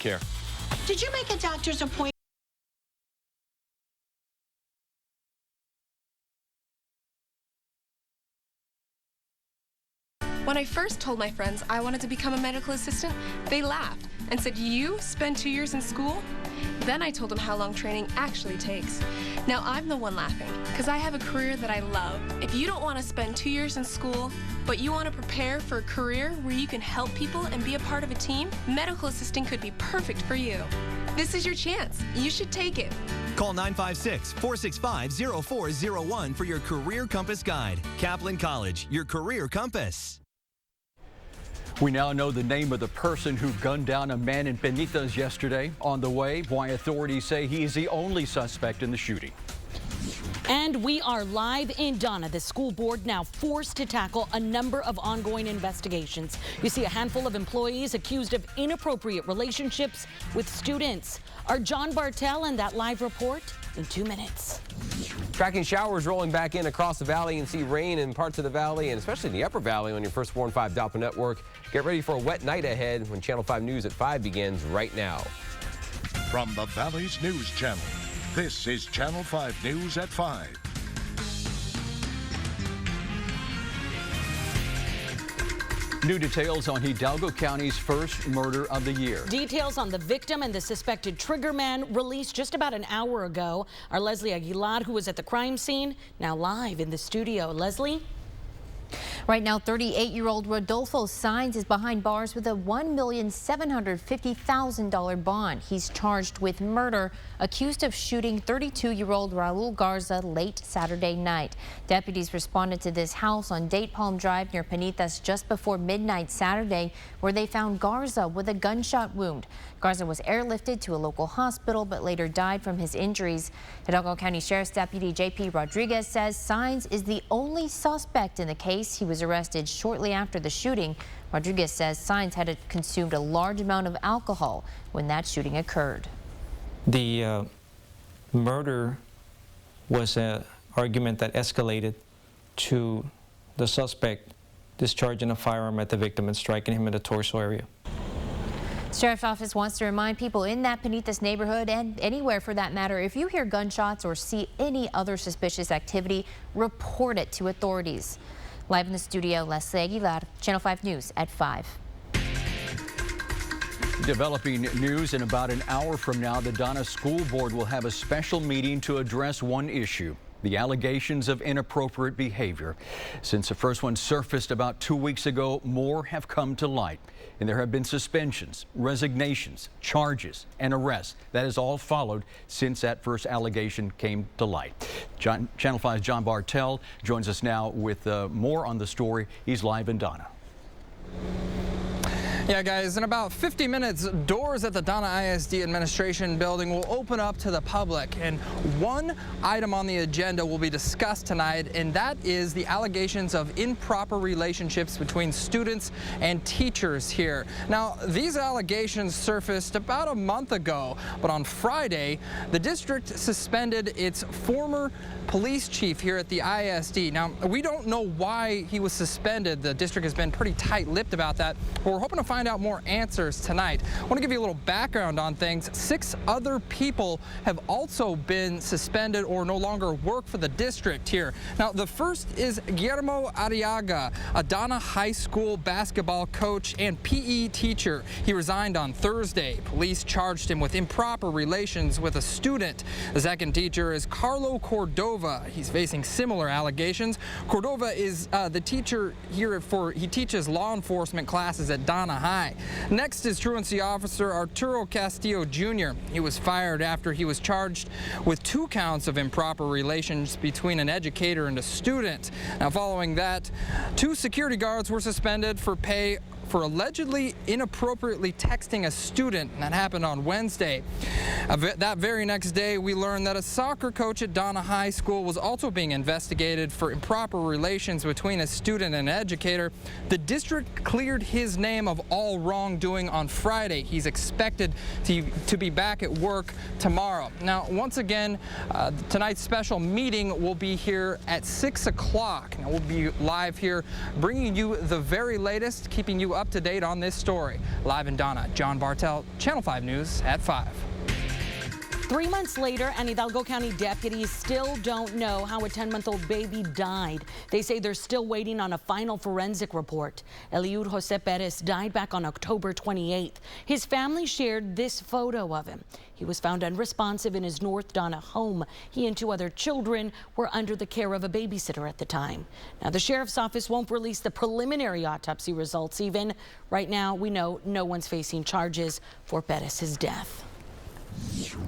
care. Did you make a doctor's appointment? When I first told my friends I wanted to become a medical assistant, they laughed and said, "You spend 2 years in school?" Then I told them how long training actually takes. Now I'm the one laughing because I have a career that I love. If you don't want to spend 2 years in school, but you want to prepare for a career where you can help people and be a part of a team, medical assisting could be perfect for you. This is your chance. You should take it. Call 956-465-0401 for your Career Compass Guide. Kaplan College, your career compass. We now know the name of the person who gunned down a man in Penitas yesterday. On the way, why authorities say he is the only suspect in the shooting. And we are live in Donna. The school board now forced to tackle a number of ongoing investigations. You see a handful of employees accused of inappropriate relationships with students. Our John Bartel and that live report in 2 minutes. Tracking showers rolling back in across the valley and see rain in parts of the valley and especially in the upper valley on your first 4 and 5 Doppler network. Get ready for a wet night ahead when Channel 5 News at 5 begins right now. From the Valley's News Channel, this is Channel 5 News at 5. New details on Hidalgo County's first murder of the year. Details on the victim and the suspected trigger man released just about an hour ago. Our Leslie Aguilar, who was at the crime scene, now live in the studio. Leslie? Right now, 38-year-old Rodolfo Saenz is behind bars with a $1,750,000 bond. He's charged with murder, accused of shooting 32-year-old Raul Garza late Saturday night. Deputies responded to this house on Date Palm Drive near Penitas just before midnight Saturday, where they found Garza with a gunshot wound. Garza was airlifted to a local hospital, but later died from his injuries. Hidalgo County Sheriff's Deputy J.P. Rodriguez says Saenz is the only suspect in the case. He was arrested shortly after the shooting. Rodriguez says Saenz had consumed a large amount of alcohol when that shooting occurred. The murder was an argument that escalated to the suspect discharging a firearm at the victim and striking him in the torso area. Sheriff's Office wants to remind people in that Penitas neighborhood and anywhere for that matter, if you hear gunshots or see any other suspicious activity, report it to authorities. Live in the studio, Leslie Aguilar, Channel 5 News at 5. Developing news in about an hour from now, the Donna School Board will have a special meeting to address one issue: the allegations of inappropriate behavior. Since the first one surfaced about 2 weeks ago, more have come to light. And there have been suspensions, resignations, charges, and arrests. That has all followed since that first allegation came to light. Channel 5's John Bartel joins us now with more on the story. He's live in Donna. Yeah, guys, in about 50 minutes, doors at the Donna ISD administration building will open up to the public. And one item on the agenda will be discussed tonight, and that is the allegations of improper relationships between students and teachers here. Now, these allegations surfaced about a month ago, but on Friday, the district suspended its former police chief here at the ISD. Now, we don't know why he was suspended. The district has been pretty tight-lipped about that, but we're hoping to find out more answers tonight. I want to give you a little background on things. 6 other people have also been suspended or no longer work for the district here. Now, the first is Guillermo Arriaga, a Donna High School basketball coach and PE teacher. He resigned on Thursday. Police charged him with improper relations with a student. The second teacher is Carlo Cordova. He's facing similar allegations. Cordova is the teacher here he teaches law enforcement classes at Donna High. Next is truancy officer Arturo Castillo Jr. He was fired after he was charged with 2 counts of improper relations between an educator and a student. Now, following that, 2 security guards were suspended for pay for allegedly inappropriately texting a student. That happened on Wednesday. That very next day, we learned that a soccer coach at Donna High School was also being investigated for improper relations between a student and an educator. The district cleared his name of all wrongdoing on Friday. He's expected to be back at work tomorrow. Now, once again, tonight's special meeting will be here at 6 o'clock. Now, we'll be live here bringing you the very latest, keeping you up to date on this story. Live in Donna, John Bartel, Channel 5 News at 5. 3 months later, and Hidalgo County deputies still don't know how a 10-month-old baby died. They say they're still waiting on a final forensic report. Eliud Jose Perez died back on October 28th. His family shared this photo of him. He was found unresponsive in his North Donna home. He and 2 other children were under the care of a babysitter at the time. Now, the sheriff's office won't release the preliminary autopsy results even. Right now, we know no one's facing charges for Perez's death.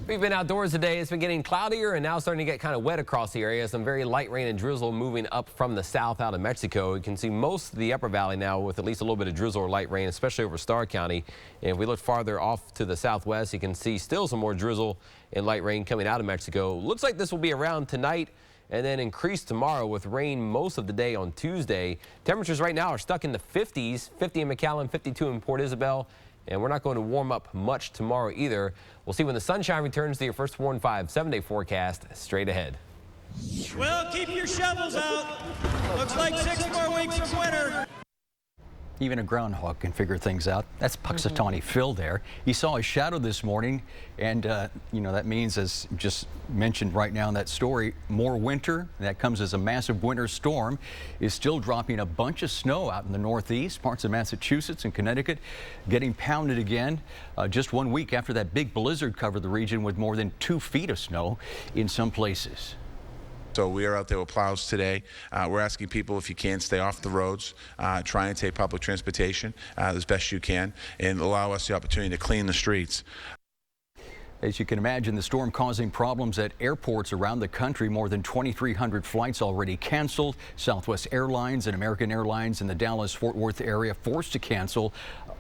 We've been outdoors today. It's been getting cloudier and now starting to get kind of wet across the area. Some very light rain and drizzle moving up from the south out of Mexico. You can see most of the upper valley now with at least a little bit of drizzle or light rain, especially over Starr County. And if we look farther off to the southwest, you can see still some more drizzle and light rain coming out of Mexico. Looks like this will be around tonight and then increase tomorrow with rain most of the day on Tuesday. Temperatures right now are stuck in the 50s, 50 in McAllen, 52 in Port Isabel. And we're not going to warm up much tomorrow either. We'll see when the sunshine returns to your first 4 and 5 7-day forecast straight ahead. Well, keep your shovels out. Looks like 6 more weeks of winter. Even a groundhog can figure things out. That's Puxatawny Phil there. He saw a shadow this morning, and you know, that means, as just mentioned right now in that story, more winter. That comes as a massive winter storm is still dropping a bunch of snow out in the northeast, parts of Massachusetts and Connecticut getting pounded again. Just 1 week after that big blizzard covered the region with more than 2 feet of snow in some places. So we are out there with plows today. We're asking people, if you can, stay off the roads, try and take public transportation as best you can, and allow us the opportunity to clean the streets. As you can imagine, the storm causing problems at airports around the country. More than 2,300 flights already canceled. Southwest Airlines and American Airlines in the Dallas-Fort Worth area forced to cancel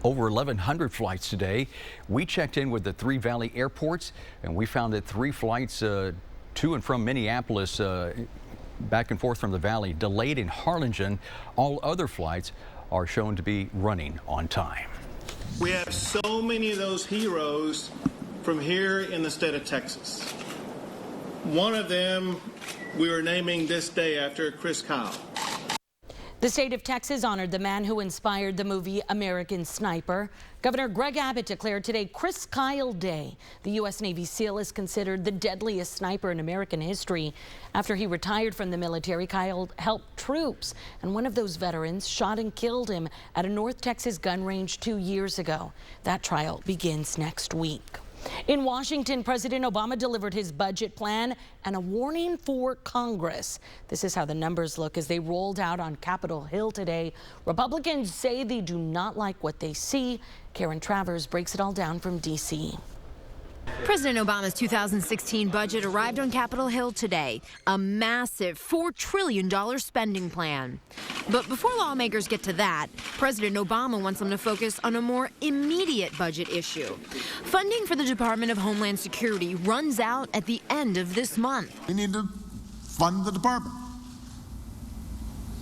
over 1,100 flights today. We checked in with the 3 Valley airports, and we found that 3 flights to and from Minneapolis, back and forth from the Valley, delayed in Harlingen. All other flights are shown to be running on time. We have so many of those heroes from here in the state of Texas. One of them we are naming this day after Chris Kyle. The state of Texas honored the man who inspired the movie American Sniper. Governor Greg Abbott declared today Chris Kyle Day. The U.S. Navy SEAL is considered the deadliest sniper in American history. After he retired from the military, Kyle helped troops, and one of those veterans shot and killed him at a North Texas gun range 2 years ago. That trial begins next week. In Washington, President Obama delivered his budget plan and a warning for Congress. This is how the numbers look as they rolled out on Capitol Hill today. Republicans say they do not like what they see. Karen Travers breaks it all down from D.C. President Obama's 2016 budget arrived on Capitol Hill today, a massive $4 trillion spending plan. But before lawmakers get to that, President Obama wants them to focus on a more immediate budget issue. Funding for the Department of Homeland Security runs out at the end of this month. We need to fund the department.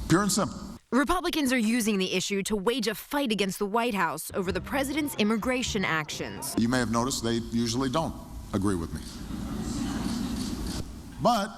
Pure and simple. Republicans are using the issue to wage a fight against the White House over the president's immigration actions. You may have noticed they usually don't agree with me. But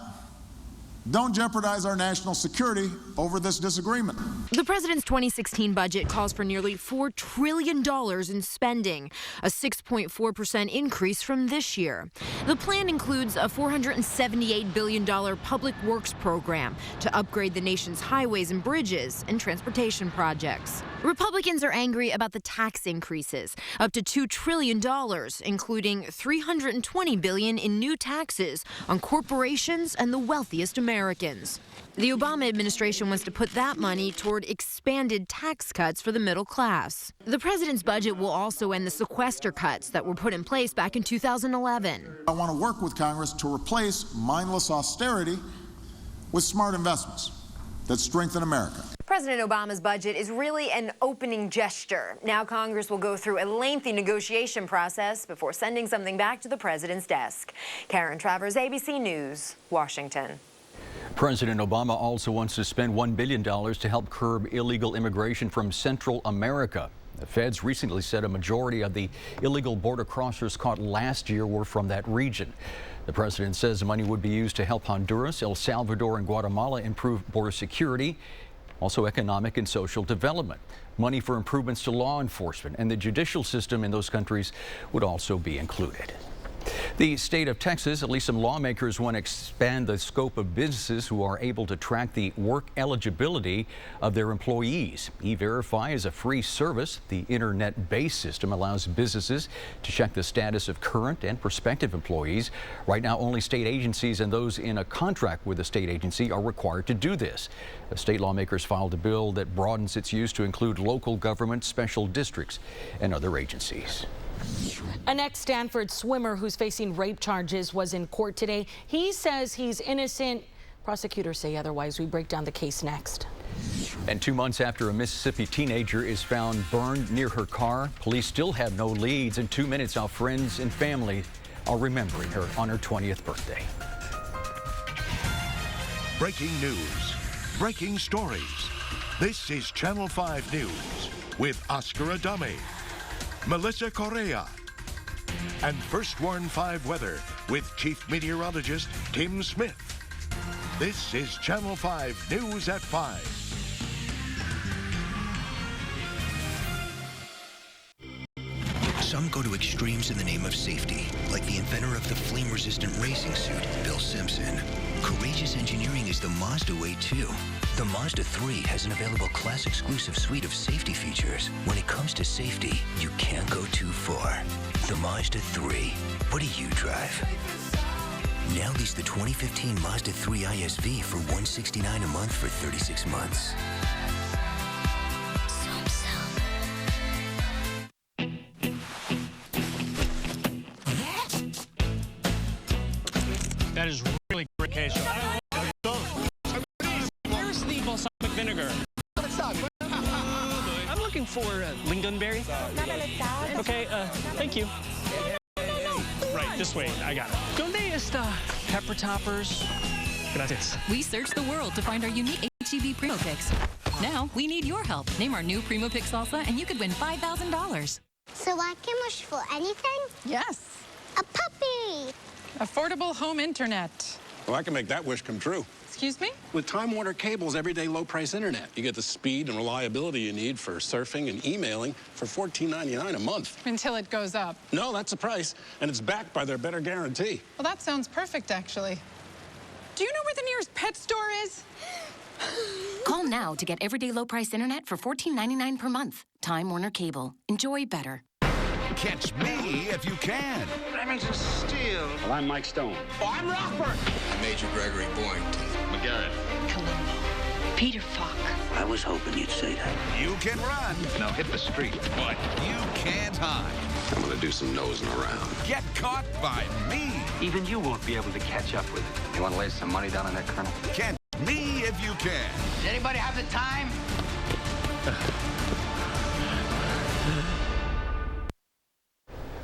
don't jeopardize our national security over this disagreement. The president's 2016 budget calls for nearly $4 trillion in spending, a 6.4% increase from this year. The plan includes a $478 billion public works program to upgrade the nation's highways and bridges and transportation projects. Republicans are angry about the tax increases, up to $2 trillion, including $320 billion in new taxes on corporations and the wealthiest Americans. The Obama administration wants to put that money toward expanded tax cuts for the middle class. The president's budget will also end the sequester cuts that were put in place back in 2011. I want to work with Congress to replace mindless austerity with smart investments that strengthen America. President Obama's budget is really an opening gesture. Now Congress will go through a lengthy negotiation process before sending something back to the president's desk. Karen Travers, ABC News, Washington. President Obama also wants to spend $1 billion to help curb illegal immigration from Central America. The feds recently said a majority of the illegal border crossers caught last year were from that region. The president says the money would be used to help Honduras, El Salvador, and Guatemala improve border security Also economic and social development. Money for improvements to law enforcement and the judicial system in those countries would also be included. The state of Texas, at least some lawmakers want to expand the scope of businesses who are able to track the work eligibility of their employees. E-Verify is a free service. The internet-based system allows businesses to check the status of current and prospective employees. Right now, only state agencies and those in a contract with a state agency are required to do this. The state lawmakers filed a bill that broadens its use to include local government, special districts, and other agencies. An ex-Stanford swimmer who's facing rape charges was in court today. He says he's innocent. Prosecutors say otherwise. We break down the case next. And 2 months after a Mississippi teenager is found burned near her car, police still have no leads. In 2 minutes, our friends and family are remembering her on her 20th birthday. Breaking news, breaking stories. This is Channel 5 News with Oscar Adame, Melissa Correa, and First Warn 5 Weather with Chief Meteorologist Tim Smith. This is Channel 5 News at 5. Some go to extremes in the name of safety, like the inventor of the flame-resistant racing suit, Bill Simpson. Courageous engineering is the Mazda way, too. The Mazda 3 has an available class-exclusive suite of safety features. When it comes to safety, you can't go too far. The Mazda 3. What do you drive? Now lease the 2015 Mazda 3 ISV for $169 a month for 36 months. That is really great queso. Where's the balsamic vinegar? I'm looking for lingonberry. Okay, thank you. Right, this way. I got it. ¿Dónde está pepper toppers? Gracias. We searched the world to find our unique H-E-B Primo Picks. Now, we need your help. Name our new Primo Pick salsa, and you could win $5,000. So I can wish for anything? Yes. A puppy. Affordable home internet. Well, I can make that wish come true. Excuse me? With Time Warner Cable's everyday low-price internet, you get the speed and reliability you need for surfing and emailing for $14.99 a month. Until it goes up. No, that's the price, and it's backed by their better guarantee. Well, that sounds perfect, actually. Do you know where the nearest pet store is? Call now to get everyday low-price internet for $14.99 per month. Time Warner Cable. Enjoy better. Catch me if you can. Remington Steele. Well, I'm Mike Stone. Oh, I'm Rockford. Major Gregory Boynton. McGarrett. Columbo. Peter Falk. I was hoping you'd say that. You can run, Now hit the street. but you can't hide. I'm gonna do some nosing around. Get caught by me. Even you won't be able to catch up with it. You want to lay some money down on that, Colonel? Catch me if you can. Does anybody have the time?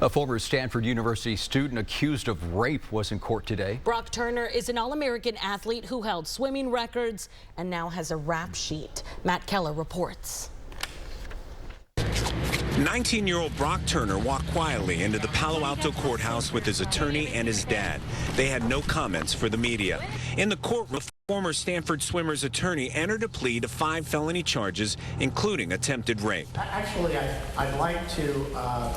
A former Stanford University student accused of rape was in court today. Brock Turner is an All-American athlete who held swimming records and now has a rap sheet. Matt Keller reports. 19-year-old Brock Turner walked quietly into the Palo Alto courthouse with his attorney and his dad. They had no comments for the media. In the courtroom, former Stanford swimmer's attorney entered a plea to 5 felony charges, including attempted rape. Actually, I'd like to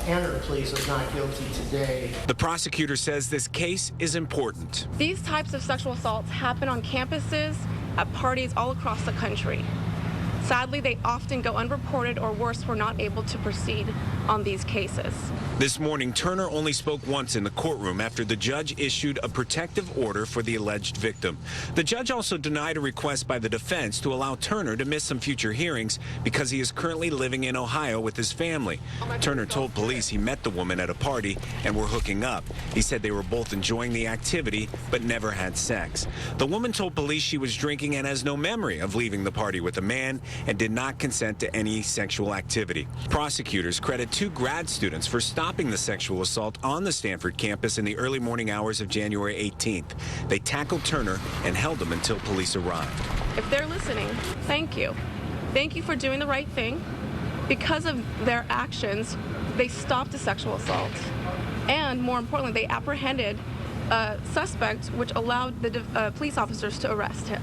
enter pleas of not guilty today. The prosecutor says this case is important. These types of sexual assaults happen on campuses, at parties all across the country. Sadly, they often go unreported, or worse, we're not able to proceed on these cases. This morning, Turner only spoke once in the courtroom after the judge issued a protective order for the alleged victim. The judge also denied a request by the defense to allow Turner to miss some future hearings because he is currently living in Ohio with his family. Turner told police he met the woman at a party and were hooking up. He said they were both enjoying the activity but never had sex. The woman told police she was drinking and has no memory of leaving the party with a man and did not consent to any sexual activity. Prosecutors credit 2 grad students for stopping the sexual assault on the Stanford campus in the early morning hours of January 18th. They tackled Turner and held him until police arrived. If they're listening, thank you. Thank you for doing the right thing. Because of their actions, they stopped the sexual assault. And more importantly, they apprehended a suspect, which allowed the police officers to arrest him.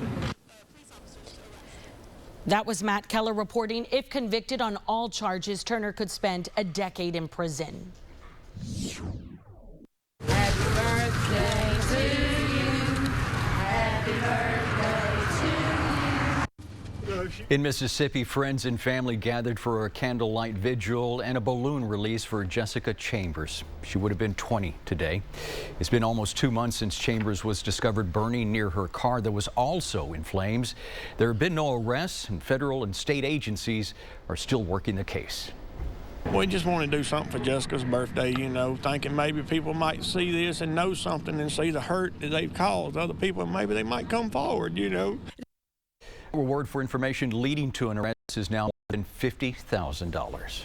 That was Matt Keller reporting. If convicted on all charges, Turner could spend a decade in prison. Happy birthday to you. Happy birthday to you. In Mississippi, friends and family gathered for a candlelight vigil and a balloon release for Jessica Chambers. She would have been 20 today. It's been almost 2 months since Chambers was discovered burning near her car that was also in flames. There have been no arrests, and federal and state agencies are still working the case. We just want to do something for Jessica's birthday, you know, thinking maybe people might see this and know something and see the hurt that they've caused other people, and maybe they might come forward, you know. Reward for information leading to an arrest is now more than $50,000.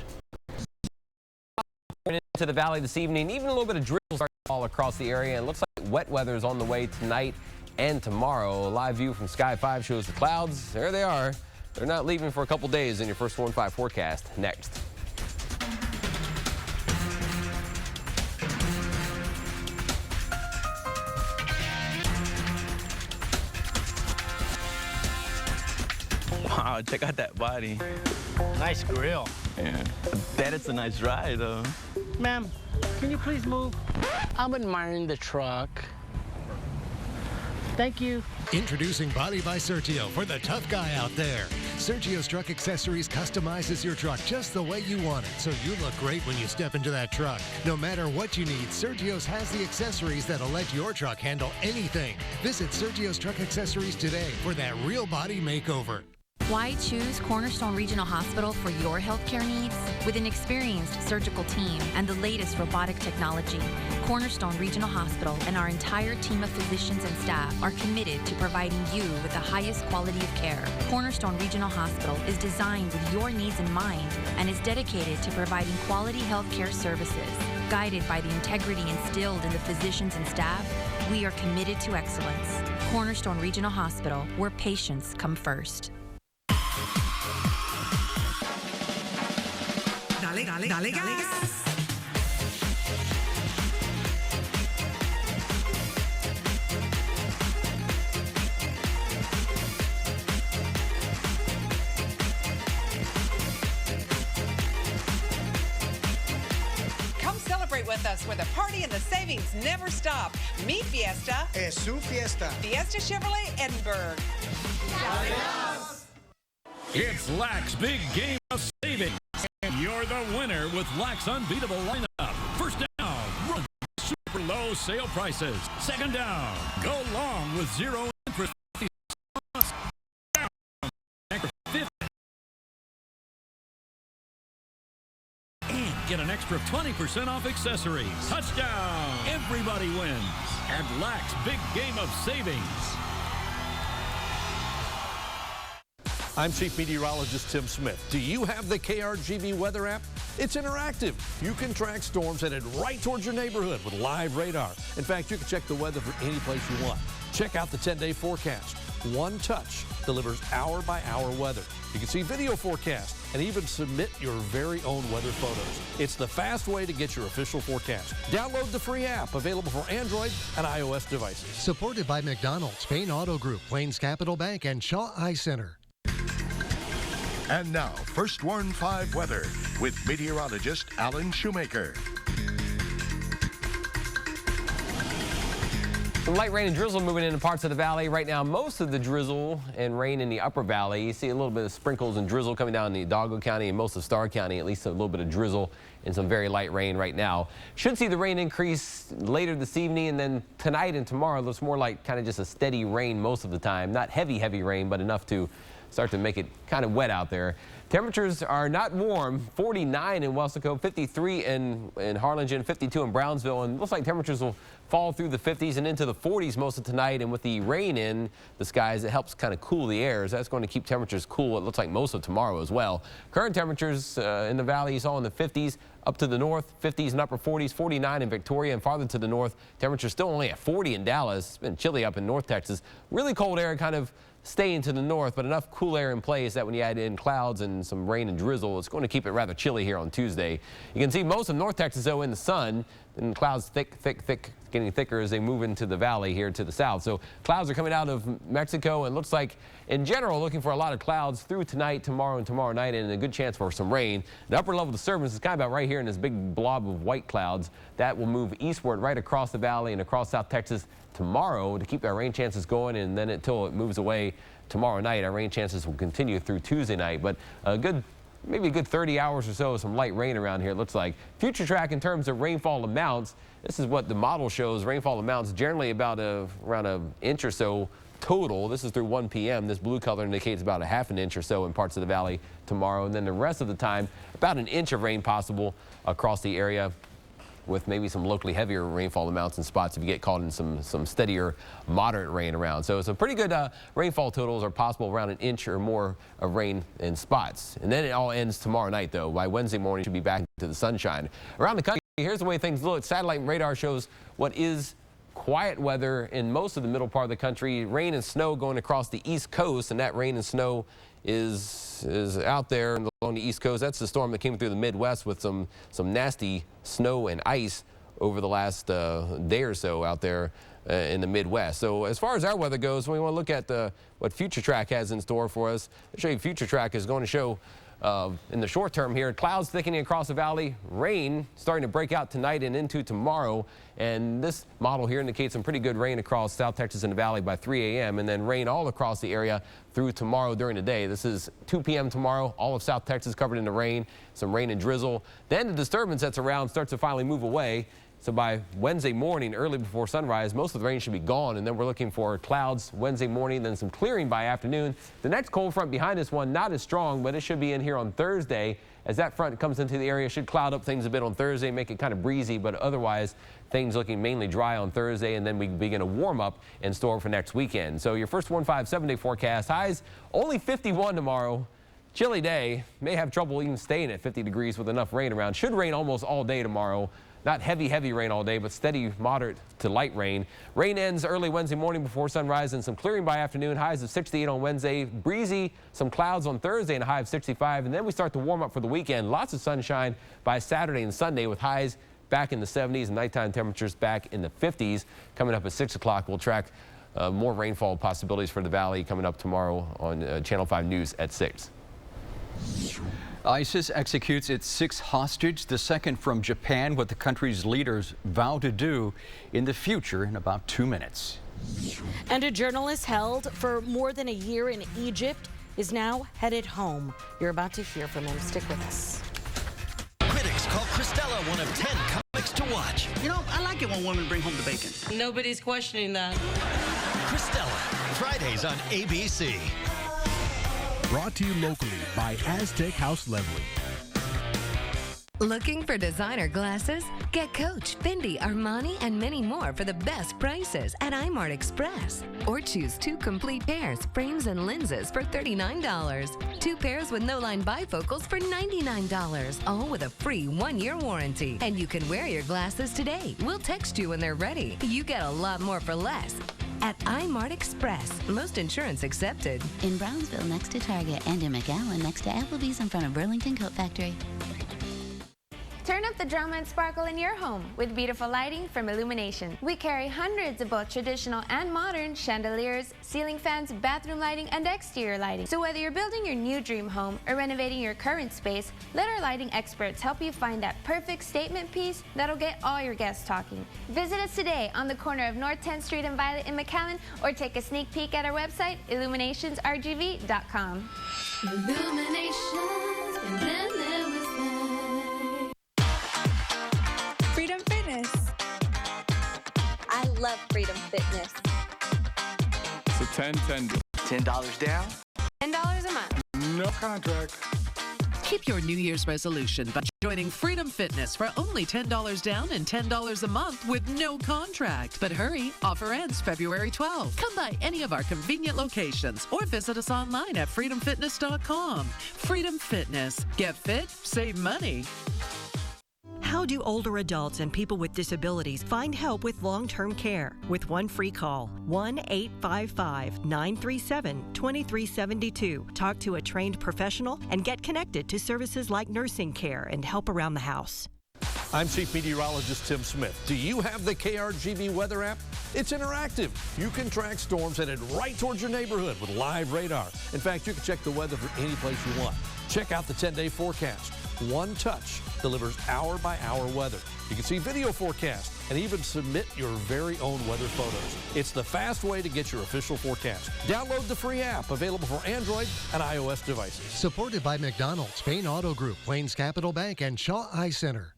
Into the valley this evening, even a little bit of drizzle starting to fall across the area. It looks like wet weather is on the way tonight and tomorrow. A live view from Sky 5 shows the clouds. There they are. They're not leaving for a couple days in your First Warn 5 forecast. Next. Wow, check out that body. Nice grill. Yeah. That is a nice ride, though. Ma'am, can you please move? I'm admiring the truck. Thank you. Introducing Body by Sergio for the tough guy out there. Sergio's Truck Accessories customizes your truck just the way you want it, so you look great when you step into that truck. No matter what you need, Sergio's has the accessories that'll let your truck handle anything. Visit Sergio's Truck Accessories today for that real body makeover. Why choose Cornerstone Regional Hospital for your healthcare needs? With an experienced surgical team and the latest robotic technology, Cornerstone Regional Hospital and our entire team of physicians and staff are committed to providing you with the highest quality of care. Cornerstone Regional Hospital is designed with your needs in mind and is dedicated to providing quality healthcare services. Guided by the integrity instilled in the physicians and staff, we are committed to excellence. Cornerstone Regional Hospital, where patients come first. Dale gas. Come celebrate with us where the party and the savings never stop. Meet Fiesta. Es su fiesta. Fiesta Chevrolet Edinburgh. It's Lack's Big Game of Savings. And you're the winner with Lack's unbeatable lineup. First down, run super low sale prices. Second down, go long with 0 interest. Down, extra 50. And get an extra 20% off accessories. Touchdown! Everybody wins at Lack's Big Game of Savings. I'm Chief Meteorologist Tim Smith. Do you have the KRGB weather app? It's interactive. You can track storms headed right towards your neighborhood with live radar. In fact, you can check the weather for any place you want. Check out the 10-day forecast. One touch delivers hour-by-hour weather. You can see video forecasts and even submit your very own weather photos. It's the fast way to get your official forecast. Download the free app, available for Android and iOS devices. Supported by McDonald's, Payne Auto Group, Plains Capital Bank, and Shaw Eye Center. And now, First Warn 5 weather with meteorologist Alan Shoemaker. Some light rain and drizzle moving into parts of the valley. Right now, most of the drizzle and rain in the upper valley. You see a little bit of sprinkles and drizzle coming down in the Hidalgo County and most of Starr County, at least a little bit of drizzle and some very light rain right now. Should see the rain increase later this evening, and then tonight and tomorrow looks more like kind of just a steady rain most of the time. Not heavy, heavy rain, but enough to start to make it kind of wet out there. Temperatures are not warm. 49 in Weslaco, 53 in Harlingen, 52 in Brownsville, and looks like temperatures will fall through the 50s and into the 40s most of tonight. And with the rain in the skies, it helps kind of cool the air. So that's going to keep temperatures cool. It looks like most of tomorrow as well. Current temperatures in the valley is all in the 50s. Up to the north, 50s and upper 40s, 49 in Victoria, and farther to the north, temperatures still only at 40 in Dallas. It's been chilly up in North Texas. Really cold air kind of staying to the north, but enough cool air in place that when you add in clouds and some rain and drizzle, it's going to keep it rather chilly here on Tuesday. You can see most of North Texas, though, in the sun. and clouds thick, getting thicker as they move into the valley here to the south. So clouds are coming out of Mexico, and looks like, in general, looking for a lot of clouds through tonight, tomorrow, and tomorrow night, and a good chance for some rain. The upper level disturbance is kind of about right here in this big blob of white clouds. That will move eastward right across the valley and across South Texas tomorrow to keep our rain chances going, and then until it moves away tomorrow night, our rain chances will continue through Tuesday night. But maybe a good 30 hours or so of some light rain around here, it looks like. Future track in terms of rainfall amounts, this is what the model shows. Rainfall amounts generally about around an inch or so total. This is through 1 p.m. This blue color indicates about a ½ inch or so in parts of the valley tomorrow. And then the rest of the time, about an inch of rain possible across the area, with maybe some locally heavier rainfall amounts in spots if you get caught in some steadier moderate rain around. So some pretty good rainfall totals are possible, around an inch or more of rain in spots. And then it all ends tomorrow night, though. By Wednesday morning, it should be back to the sunshine. Around the country, here's the way things look. Satellite radar shows what is quiet weather in most of the middle part of the country. Rain and snow going across the East Coast, and that rain and snow is out there along the East Coast. That's the storm that came through the Midwest with some nasty snow and ice over the last day or so out there in the Midwest. So as far as our weather goes, we want to look at what Future Track has in store for us. I'll show you Future Track is going to show in the short term here, clouds thickening across the valley, rain starting to break out tonight and into tomorrow. And this model here indicates some pretty good rain across South Texas and the valley by 3 a.m. and then rain all across the area through tomorrow during the day. This is 2 p.m. tomorrow, all of South Texas covered in the rain, some rain and drizzle. Then the disturbance that's around starts to finally move away. So by Wednesday morning, early before sunrise, most of the rain should be gone, and then we're looking for clouds Wednesday morning, then some clearing by afternoon. The next cold front behind this one, not as strong, but it should be in here on Thursday. As that front comes into the area, should cloud up things a bit on Thursday, make it kind of breezy, but otherwise things looking mainly dry on Thursday, and then we begin a warm up in store for next weekend. So your first 7-day forecast, highs only 51 tomorrow. Chilly day, may have trouble even staying at 50 degrees with enough rain around. Should rain almost all day tomorrow. Not heavy rain all day, but steady, moderate to light rain. Rain ends early Wednesday morning before sunrise and some clearing by afternoon. Highs of 68 on Wednesday. Breezy, some clouds on Thursday and a high of 65. And then we start to warm up for the weekend. Lots of sunshine by Saturday and Sunday with highs back in the 70s and nighttime temperatures back in the 50s. Coming up at 6 o'clock, we'll track more rainfall possibilities for the valley coming up tomorrow on Channel 5 News at 6. ISIS executes its sixth hostage, the second from Japan, what the country's leaders vow to do in the future in about 2 minutes. And a journalist held for more than a year in Egypt is now headed home. You're about to hear from him. Stick with us. Critics call Cristela one of 10 comics to watch. You know, I like it when women bring home the bacon. Nobody's questioning that. Cristela, Fridays on ABC. Brought to you locally by Aztec House Leslie. Looking for designer glasses? Get Coach, Fendi, Armani, and many more for the best prices at iMart Express. Or choose 2 complete pairs, frames and lenses for $39. 2 pairs with no-line bifocals for $99. All with a free 1-year warranty. And you can wear your glasses today. We'll text you when they're ready. You get a lot more for less. At iMart Express, most insurance accepted. In Brownsville next to Target, and in McAllen next to Applebee's in front of Burlington Coat Factory. Turn up the drama and sparkle in your home with beautiful lighting from Illumination. We carry hundreds of both traditional and modern chandeliers, ceiling fans, bathroom lighting, and exterior lighting. So whether you're building your new dream home or renovating your current space, let our lighting experts help you find that perfect statement piece that'll get all your guests talking. Visit us today on the corner of North 10th Street and Violet in McAllen, or take a sneak peek at our website, illuminationsrgv.com. Illuminations, and then there was Freedom Fitness. I love Freedom Fitness. So $10 down? $10 a month. No contract. Keep your New Year's resolution by joining Freedom Fitness for only $10 down and $10 a month with no contract. But hurry, offer ends February 12th. Come by any of our convenient locations or visit us online at freedomfitness.com. Freedom Fitness. Get fit, save money. How do older adults and people with disabilities find help with long-term care? With one free call, 1-855-937-2372. Talk to a trained professional and get connected to services like nursing care and help around the house. I'm Chief Meteorologist Tim Smith. Do you have the KRGB weather app? It's interactive. You can track storms headed right towards your neighborhood with live radar. In fact, you can check the weather for any place you want. Check out the 10-day forecast. One touch delivers hour-by-hour weather. You can see video forecast and even submit your very own weather photos. It's the fast way to get your official forecast. Download the free app, available for Android and iOS devices. Supported by McDonald's, Payne Auto Group, Plains Capital Bank, and Shaw Eye Center.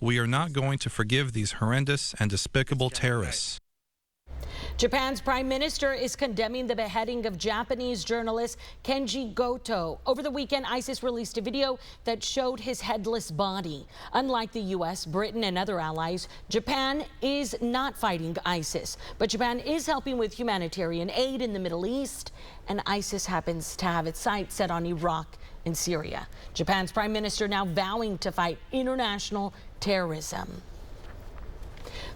We are not going to forgive these horrendous and despicable terrorists. Japan's prime minister is condemning the beheading of Japanese journalist Kenji Goto. Over the weekend, ISIS released a video that showed his headless body. Unlike the U.S., Britain, and other allies, Japan is not fighting ISIS. But Japan is helping with humanitarian aid in the Middle East, and ISIS happens to have its sights set on Iraq and Syria. Japan's prime minister now vowing to fight international terrorism.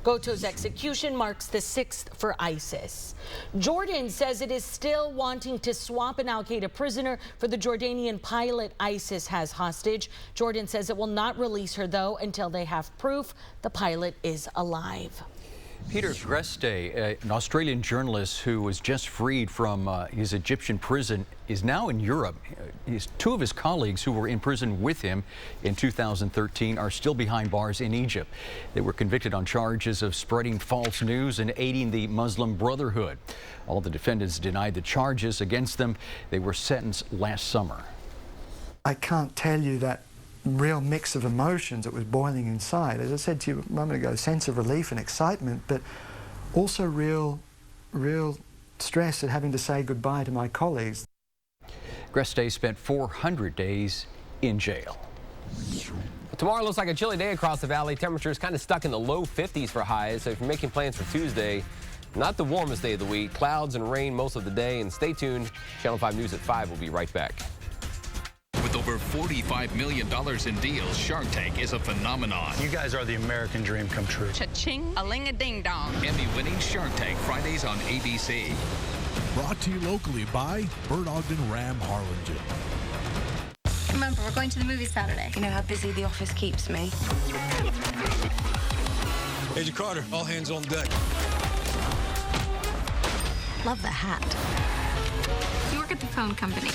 Goto's execution marks the 6th for ISIS. Jordan says it is still wanting to swap an al-Qaeda prisoner for the Jordanian pilot ISIS has hostage. Jordan says it will not release her, though, until they have proof the pilot is alive. Peter Greste, an Australian journalist who was just freed from his Egyptian prison, is now in Europe. Two of his colleagues who were in prison with him in 2013 are still behind bars in Egypt. They were convicted on charges of spreading false news and aiding the Muslim Brotherhood. All the defendants denied the charges against them. They were sentenced last summer. I can't tell you that real mix of emotions that was boiling inside. As I said to you a moment ago, sense of relief and excitement, but also real stress at having to say goodbye to my colleagues. Greste spent 400 days in jail. Tomorrow looks like a chilly day across the valley. Temperatures kind of stuck in the low 50s for highs. So if you're making plans for Tuesday, not the warmest day of the week. Clouds and rain most of the day. And stay tuned. Channel 5 News at 5 will be right back. With over $45 million in deals, Shark Tank is a phenomenon. You guys are the American dream come true. Cha-ching, a-ling-a-ding-dong. Emmy-winning Shark Tank, Fridays on ABC. Brought to you locally by Bert Ogden Ram Harlingen. Remember, we're going to the movie Saturday. You know how busy the office keeps me. Agent Carter, all hands on deck. Love the hat. You work at the phone company.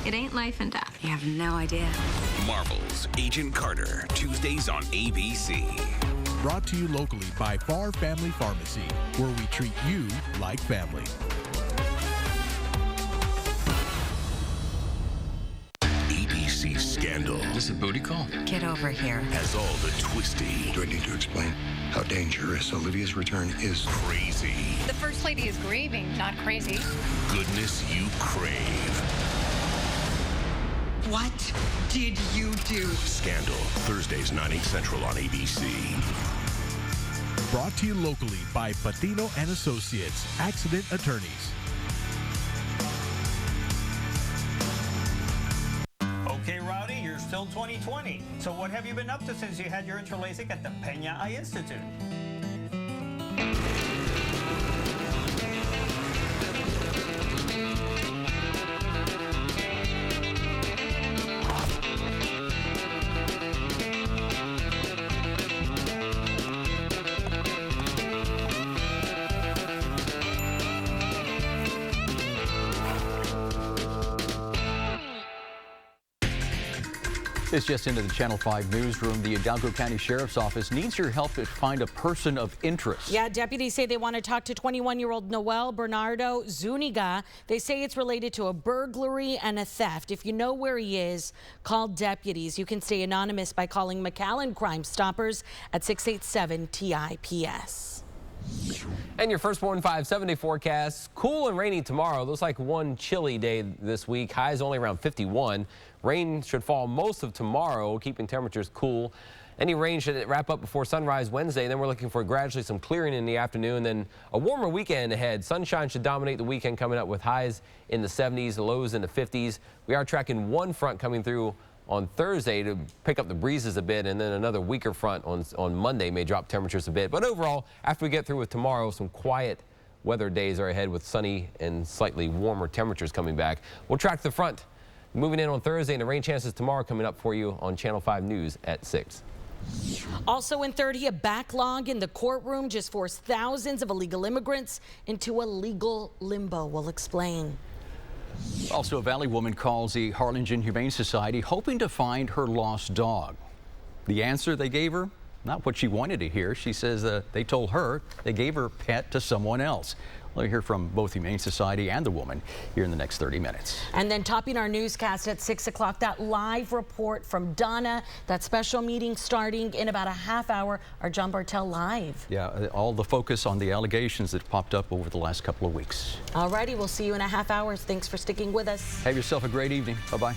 It ain't life and death. You have no idea. Marvel's Agent Carter, Tuesdays on ABC. Brought to you locally by Far Family Pharmacy, where we treat you like family. ABC Scandal. Is this a booty call? Get over here. Has all the twisty. Do I need to explain how dangerous Olivia's return is? Crazy. The First Lady is grieving, not crazy. Goodness you crave. What did you do? Scandal, Thursdays, 9/8 Central on ABC. Brought to you locally by Patino and Associates, accident attorneys. Okay, Rowdy, you're still 2020. So what have you been up to since you had your intro LASIK at the Peña Eye Institute? This just into the Channel 5 newsroom. The Hidalgo County Sheriff's Office needs your help to find a person of interest. Yeah, deputies say they want to talk to 21-year-old Noel Bernardo Zuniga. They say it's related to a burglary and a theft. If you know where he is, call deputies. You can stay anonymous by calling McAllen Crime Stoppers at 687-TIPS. And your firstborn 5-7-day forecast. Cool and rainy tomorrow. Looks like one chilly day this week. Highs only around 51. Rain should fall most of tomorrow, keeping temperatures cool. Any rain should wrap up before sunrise Wednesday. Then we're looking for gradually some clearing in the afternoon. Then a warmer weekend ahead. Sunshine should dominate the weekend, coming up with highs in the 70s, lows in the 50s. We are tracking one front coming through on Thursday to pick up the breezes a bit, and then another weaker front on Monday may drop temperatures a bit. But overall, after we get through with tomorrow, some quiet weather days are ahead with sunny and slightly warmer temperatures coming back. We'll track the front Moving in on Thursday, and the rain chances tomorrow coming up for you on Channel 5 News at 6. Also in 30, a backlog in the courtroom just forced thousands of illegal immigrants into a legal limbo. We'll explain. Also, a Valley woman calls the Harlingen Humane Society hoping to find her lost dog. The answer they gave her, not what she wanted to hear. She says they told her they gave her pet to someone else. We'll hear from both Humane Society and the woman here in the next 30 minutes. And then topping our newscast at 6 o'clock, that live report from Donna, that special meeting starting in about a half hour. Our John Bartel live. Yeah, all the focus on the allegations that popped up over the last couple of weeks. Alrighty, we'll see you in a half hour. Thanks for sticking with us. Have yourself a great evening. Bye-bye.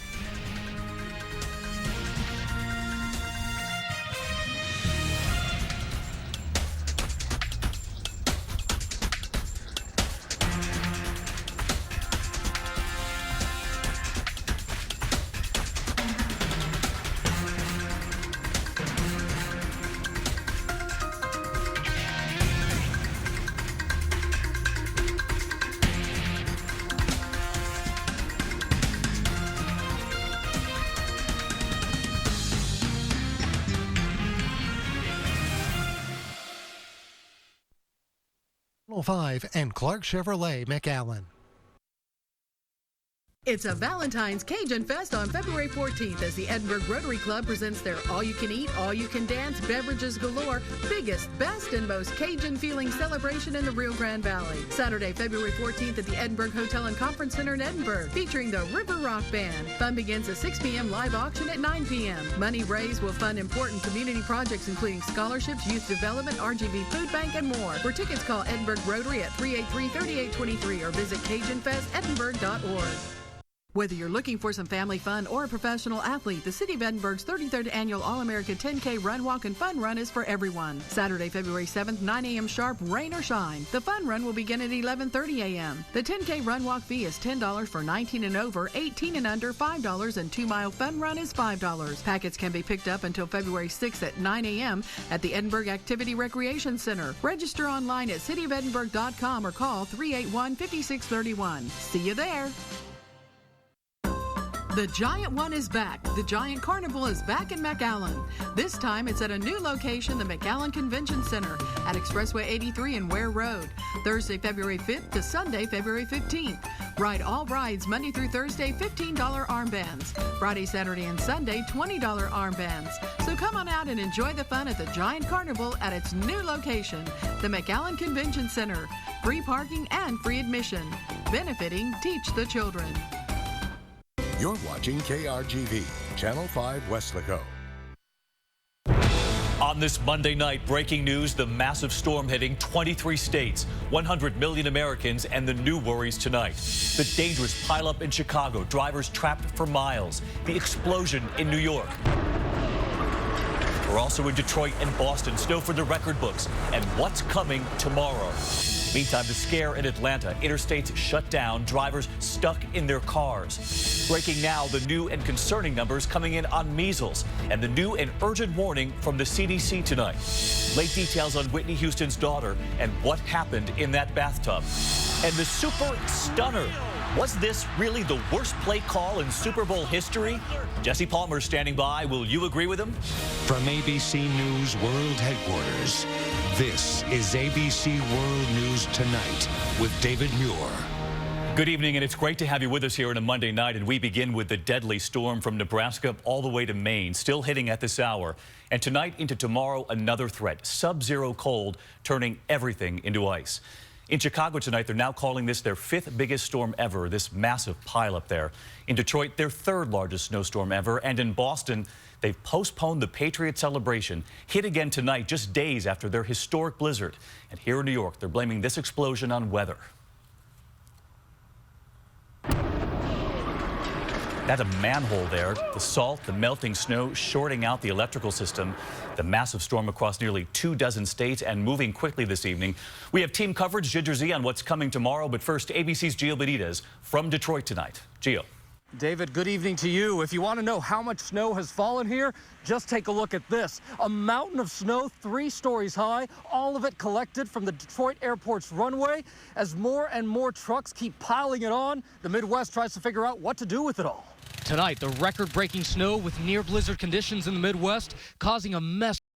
Channel 5 and Clark Chevrolet McAllen. It's a Valentine's Cajun Fest on February 14th as the Edinburgh Rotary Club presents their all-you-can-eat, all-you-can-dance, beverages galore, biggest, best, and most Cajun-feeling celebration in the Rio Grande Valley. Saturday, February 14th at the Edinburgh Hotel and Conference Center in Edinburgh, featuring the River Rock Band. Fun begins at 6 p.m., live auction at 9 p.m. Money raised will fund important community projects including scholarships, youth development, RGV Food Bank, and more. For tickets, call Edinburgh Rotary at 383-3823 or visit CajunFestEdinburgh.org. Whether you're looking for some family fun or a professional athlete, the City of Edinburgh's 33rd Annual All-America 10K Run, Walk, and Fun Run is for everyone. Saturday, February 7th, 9 a.m. sharp, rain or shine. The Fun Run will begin at 11:30 a.m. The 10K Run Walk fee is $10 for 19 and over, 18 and under $5, and 2-mile Fun Run is $5. Packets can be picked up until February 6th at 9 a.m. at the Edinburgh Activity Recreation Center. Register online at cityofedinburgh.com or call 381-5631. See you there. The Giant One is back. The Giant Carnival is back in McAllen. This time it's at a new location, the McAllen Convention Center at Expressway 83 and Ware Road. Thursday, February 5th to Sunday, February 15th. Ride all rides Monday through Thursday, $15 armbands. Friday, Saturday, and Sunday, $20 armbands. So come on out and enjoy the fun at the Giant Carnival at its new location, the McAllen Convention Center. Free parking and free admission. Benefiting Teach the Children. You're watching KRGV, Channel 5 Weslaco. On this Monday night, breaking news, the massive storm hitting 23 states, 100 million Americans, and the new worries tonight. The dangerous pileup in Chicago, drivers trapped for miles, the explosion in New York. We're also in Detroit and Boston, snow for the record books, and what's coming tomorrow. Meantime, the scare in Atlanta, interstates shut down, drivers stuck in their cars. Breaking now, the new and concerning numbers coming in on measles and the new and urgent warning from the CDC tonight. Late details on Whitney Houston's daughter and what happened in that bathtub. And the Super Stunner. Was this really the worst play call in Super Bowl history? Jesse Palmer standing by. Will you agree with him? From ABC News World Headquarters, this is ABC World News Tonight with David Muir. Good evening, and it's great to have you with us here on a Monday night. And we begin with the deadly storm from Nebraska all the way to Maine, still hitting at this hour. And tonight into tomorrow, another threat, sub-zero cold, turning everything into ice. In Chicago tonight, they're now calling this their 5th biggest storm ever, this massive pileup there. In Detroit, their 3rd largest snowstorm ever. And in Boston, they've postponed the Patriot celebration, hit again tonight, just days after their historic blizzard. And here in New York, they're blaming this explosion on weather. That's a manhole there. The salt, the melting snow, shorting out the electrical system. The massive storm across nearly 24 states and moving quickly this evening. We have team coverage, Ginger Z, on what's coming tomorrow. But first, ABC's Gio Benitez from Detroit tonight. Gio. David, good evening to you. If you want to know how much snow has fallen here, just take a look at this. A mountain of snow 3 stories high, all of it collected from the Detroit Airport's runway. As more and more trucks keep piling it on, the Midwest tries to figure out what to do with it all. Tonight, the record-breaking snow with near blizzard conditions in the Midwest causing a mess